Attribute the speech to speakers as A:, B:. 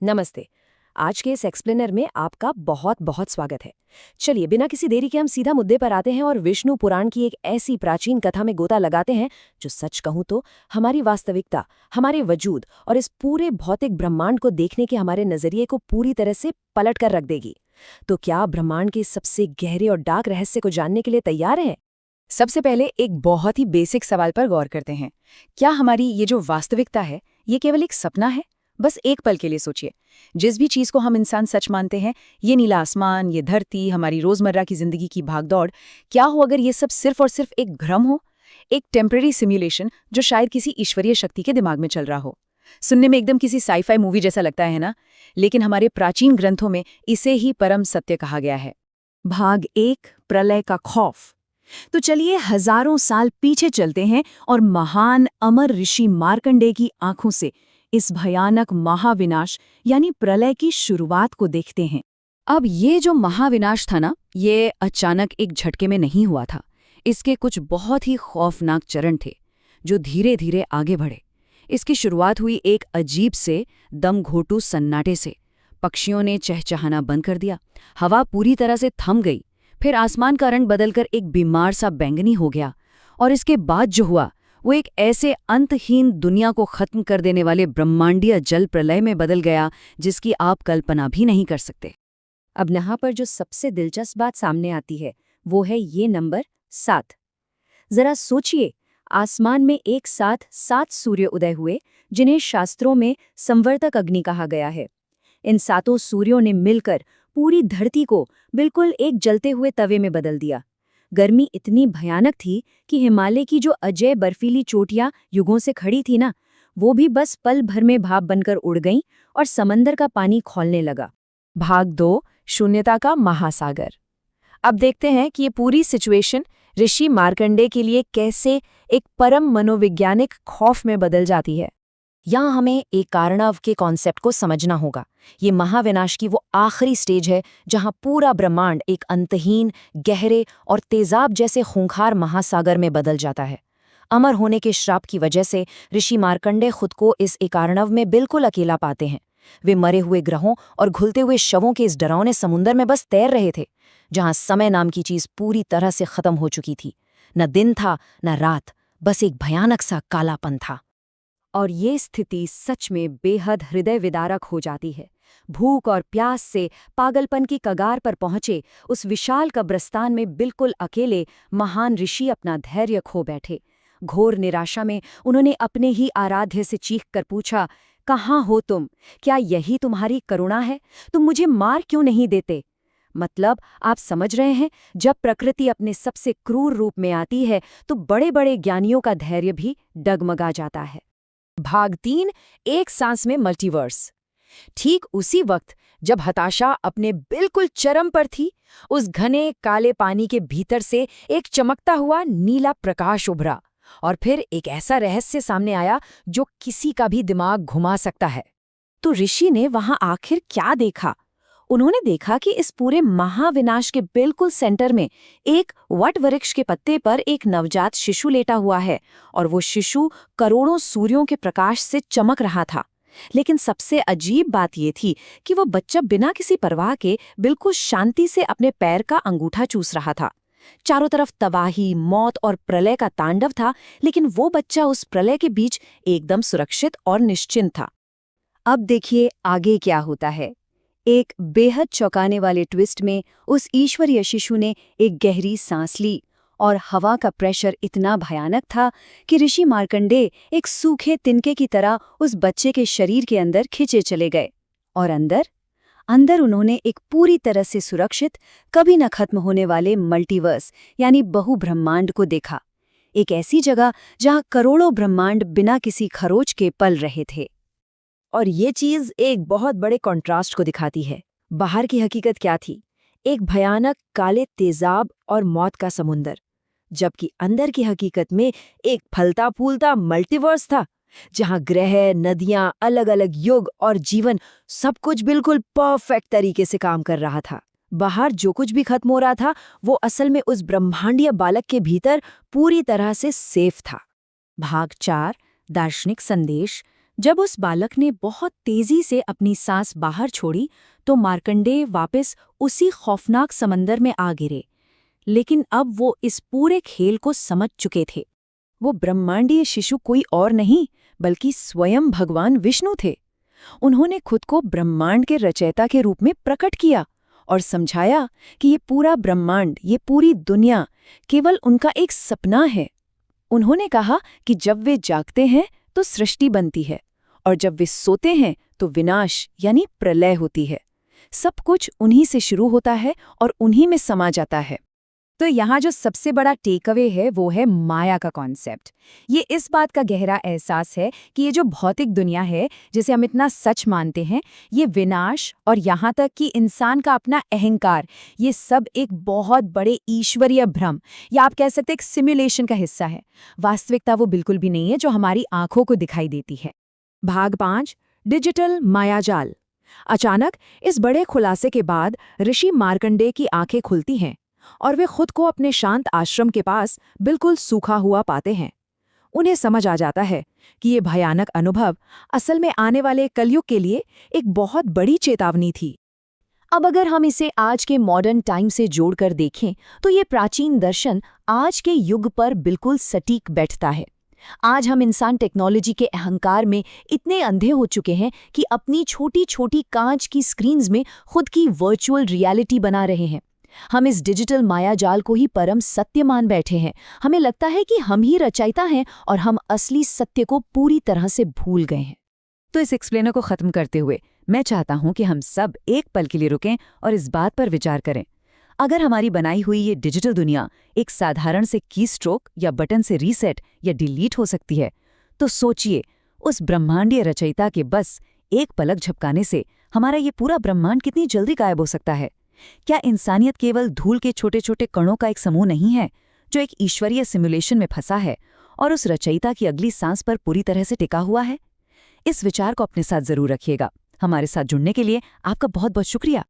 A: नमस्ते। आज के इस एक्सप्लेनर में आपका बहुत बहुत स्वागत है। चलिए बिना किसी देरी के हम सीधा मुद्दे पर आते हैं और विष्णु पुराण की एक ऐसी प्राचीन कथा में गोता लगाते हैं जो सच कहूं तो हमारी वास्तविकता, हमारे वजूद और इस पूरे भौतिक ब्रह्मांड को देखने के हमारे नजरिए को पूरी तरह से पलट कर रख देगी। तो क्या आप ब्रह्मांड के सबसे गहरे और डार्क रहस्य को जानने के लिए तैयार हैं?
B: सबसे पहले एक बहुत ही बेसिक सवाल पर गौर करते हैं। क्या हमारी ये जो वास्तविकता है, ये केवल एक सपना है? बस एक पल के लिए सोचिए। जिस भी चीज को हम इंसान सच मानते हैं, ये नीला आसमान, ये धरती, हमारी रोजमर्रा की जिंदगी की भागदौड़, क्या हो अगर ये सब सिर्फ और सिर्फ एक भ्रम हो, एक टेम्पररी सिम्युलेशन जो शायद किसी ईश्वरीय शक्ति के दिमाग में चल रहा हो। सुनने में एकदम किसी साईफाई मूवी जैसा लगता है ना, लेकिन हमारे प्राचीन ग्रंथों में इसे ही परम सत्य कहा गया है।
A: भाग 1, प्रलय का खौफ। तो चलिए हजारों साल पीछे चलते हैं और महान अमर ऋषि मार्कंडेय की आंखों से इस भयानक महाविनाश यानी प्रलय की शुरुआत को देखते हैं।
B: अब ये जो महाविनाश था ना, ये अचानक एक झटके में नहीं हुआ था। इसके कुछ बहुत ही खौफनाक चरण थे जो धीरे धीरे आगे बढ़े। इसकी शुरुआत हुई एक अजीब से दमघोटू सन्नाटे से। पक्षियों ने चहचहाना बंद कर दिया, हवा पूरी तरह से थम गई, फिर आसमान का रंग बदलकर एक बीमार सा बैंगनी हो गया। और इसके बाद जो हुआ वो एक ऐसे अंतहीन दुनिया को खत्म कर देने वाले ब्रह्मांडीय जल प्रलय में बदल गया जिसकी आप कल्पना भी नहीं कर सकते।
A: अब यहाँ पर जो सबसे दिलचस्प बात सामने आती है वो है ये नंबर 7। जरा सोचिए, आसमान में एक साथ 7 सूर्य उदय हुए जिन्हें शास्त्रों में संवर्तक अग्नि कहा गया है। इन 7 सूर्यों ने मिलकर पूरी धरती को बिल्कुल एक जलते हुए तवे में बदल दिया। गर्मी इतनी भयानक थी कि हिमालय की जो अजय बर्फीली चोटियां युगों से खड़ी थी ना, वो भी बस पल भर में भाप बनकर उड़ गईं और समंदर का पानी खौलने लगा।
B: भाग 2, शून्यता का महासागर। अब देखते हैं कि ये पूरी सिचुएशन ऋषि मार्कंडेय के लिए कैसे एक परम मनोवैज्ञानिक खौफ में बदल जाती है।
A: यहाँ हमें एक कारणव के कॉन्सेप्ट को समझना होगा। ये महाविनाश की वो आखिरी स्टेज है जहाँ पूरा ब्रह्मांड एक अंतहीन, गहरे और तेजाब जैसे खूंखार महासागर में बदल जाता है। अमर होने के श्राप की वजह से ऋषि मार्कंडेय खुद को इस एकार्णव में बिल्कुल अकेला पाते हैं। वे मरे हुए ग्रहों और घुलते हुए शवों के इस डरावने समुंदर में बस तैर रहे थे, जहाँ समय नाम की चीज पूरी तरह से खत्म हो चुकी थी। न दिन था न रात, बस एक भयानक सा कालापन था। और ये स्थिति सच में बेहद हृदय विदारक हो जाती है। भूख और प्यास से पागलपन की कगार पर पहुंचे उस विशाल कब्रिस्तान में बिल्कुल अकेले महान ऋषि अपना धैर्य खो बैठे। घोर निराशा में उन्होंने अपने ही आराध्य से चीख कर पूछा, कहाँ हो तुम? क्या यही तुम्हारी करुणा है? तुम मुझे मार क्यों नहीं देते? मतलब आप समझ रहे हैं, जब प्रकृति अपने सबसे क्रूर रूप में आती है तो बड़े बड़े ज्ञानियों का धैर्य भी डगमगा जाता है। भाग 3, एक सांस में मल्टीवर्स। ठीक उसी वक्त जब हताशा अपने बिल्कुल चरम पर थी, उस घने काले पानी के भीतर से एक चमकता हुआ नीला प्रकाश उभरा और फिर एक ऐसा रहस्य सामने आया जो किसी का भी दिमाग घुमा सकता है। तो ऋषि ने वहां आखिर क्या देखा? उन्होंने देखा कि इस पूरे महाविनाश के बिल्कुल सेंटर में एक वट वृक्ष के पत्ते पर एक नवजात शिशु लेटा हुआ है और वो शिशु करोड़ों सूर्यों के प्रकाश से चमक रहा था। लेकिन सबसे अजीब बात ये थी कि वो बच्चा बिना किसी परवाह के बिल्कुल शांति से अपने पैर का अंगूठा चूस रहा था। चारों तरफ तबाही, मौत और प्रलय का तांडव था, लेकिन वो बच्चा उस प्रलय के बीच एकदम सुरक्षित और निश्चिंत था। अब देखिए आगे क्या होता है। एक बेहद चौंकाने वाले ट्विस्ट में उस ईश्वरीय शिशु ने एक गहरी सांस ली और हवा का प्रेशर इतना भयानक था कि ऋषि मार्कंडेय एक सूखे तिनके की तरह उस बच्चे के शरीर के अंदर खिंचे चले गए। और अंदर उन्होंने एक पूरी तरह से सुरक्षित, कभी न खत्म होने वाले मल्टीवर्स यानी बहुब्रह्मांड को देखा। एक ऐसी जगह जहां करोड़ों ब्रह्मांड बिना किसी खरोच के पल रहे थे। और ये चीज एक बहुत बड़े कॉन्ट्रास्ट को दिखाती है। बाहर की हकीकत क्या थी? एक भयानक काले तेजाब और मौत का समुंदर, जबकि अंदर की हकीकत में एक फलता फूलता मल्टीवर्स था, जहां ग्रह, नदियां, अलग अलग युग और जीवन सब कुछ बिल्कुल परफेक्ट तरीके से काम कर रहा था। बाहर जो कुछ भी खत्म हो रहा था वो असल में उस ब्रह्मांडीय बालक के भीतर पूरी तरह से सेफ था। भाग 4, दार्शनिक संदेश।
B: जब उस बालक ने बहुत तेजी से अपनी सांस बाहर छोड़ी तो मार्कंडेय वापस उसी खौफनाक समंदर में आ गिरे। लेकिन अब वो इस पूरे खेल को समझ चुके थे। वो ब्रह्मांडीय शिशु कोई और नहीं बल्कि स्वयं भगवान विष्णु थे। उन्होंने खुद को ब्रह्मांड के रचयिता के रूप में प्रकट किया और समझाया कि ये पूरा ब्रह्मांड, ये पूरी दुनिया केवल उनका एक सपना है। उन्होंने कहा कि जब वे जागते हैं तो सृष्टि बनती है और जब वे सोते हैं तो विनाश यानी प्रलय होती है। सब कुछ उन्हीं से शुरू होता है और उन्हीं में समा जाता है।
A: तो यहाँ जो सबसे बड़ा टेकअवे है वो है माया का कॉन्सेप्ट। ये इस बात का गहरा एहसास है कि ये जो भौतिक दुनिया है जिसे हम इतना सच मानते हैं, ये विनाश और यहाँ तक कि इंसान का अपना अहंकार, ये सब एक बहुत बड़े ईश्वरीय भ्रम या आप कह सकते एक सिमुलेशन का हिस्सा है। वास्तविकता वो बिल्कुल भी नहीं है जो हमारी आंखों को दिखाई देती है। भाग 5, डिजिटल मायाजाल। अचानक इस बड़े खुलासे के बाद ऋषि मार्कंडेय की आंखें खुलती हैं और वे खुद को अपने शांत आश्रम के पास बिल्कुल सूखा हुआ पाते हैं। उन्हें समझ आ जाता है कि ये भयानक अनुभव असल में आने वाले कलयुग के लिए एक बहुत बड़ी चेतावनी थी। अब अगर हम इसे आज के मॉडर्न टाइम से जोड़कर देखें तो ये प्राचीन दर्शन आज के युग पर बिल्कुल सटीक बैठता है। आज हम इंसान टेक्नोलॉजी के अहंकार में इतने अंधे हो चुके हैं कि अपनी छोटी छोटी कांच की स्क्रीन्स में खुद की वर्चुअल रियलिटी बना रहे हैं। हम इस डिजिटल मायाजाल को ही परम सत्य मान बैठे हैं। हमें लगता है कि हम ही रचयिता हैं और हम असली सत्य को पूरी तरह से भूल गए हैं।
B: तो इस एक्सप्लेनर को खत्म करते हुए मैं चाहता हूं कि हम सब एक पल के लिए रुकें और इस बात पर विचार करें। अगर हमारी बनाई हुई ये डिजिटल दुनिया एक साधारण से की स्ट्रोक या बटन से रीसेट या डिलीट हो सकती है, तो सोचिए उस ब्रह्मांडीय रचयिता के बस एक पलक झपकाने से हमारा ये पूरा ब्रह्मांड कितनी जल्दी गायब हो सकता है। क्या इंसानियत केवल धूल के छोटे छोटे कणों का एक समूह नहीं है जो एक ईश्वरीय सिमुलेशन में फंसा है और उस रचयिता की अगली सांस पर पूरी तरह से टिका हुआ है? इस विचार को अपने साथ जरूर रखिएगा। हमारे साथ जुड़ने के लिए आपका बहुत बहुत शुक्रिया।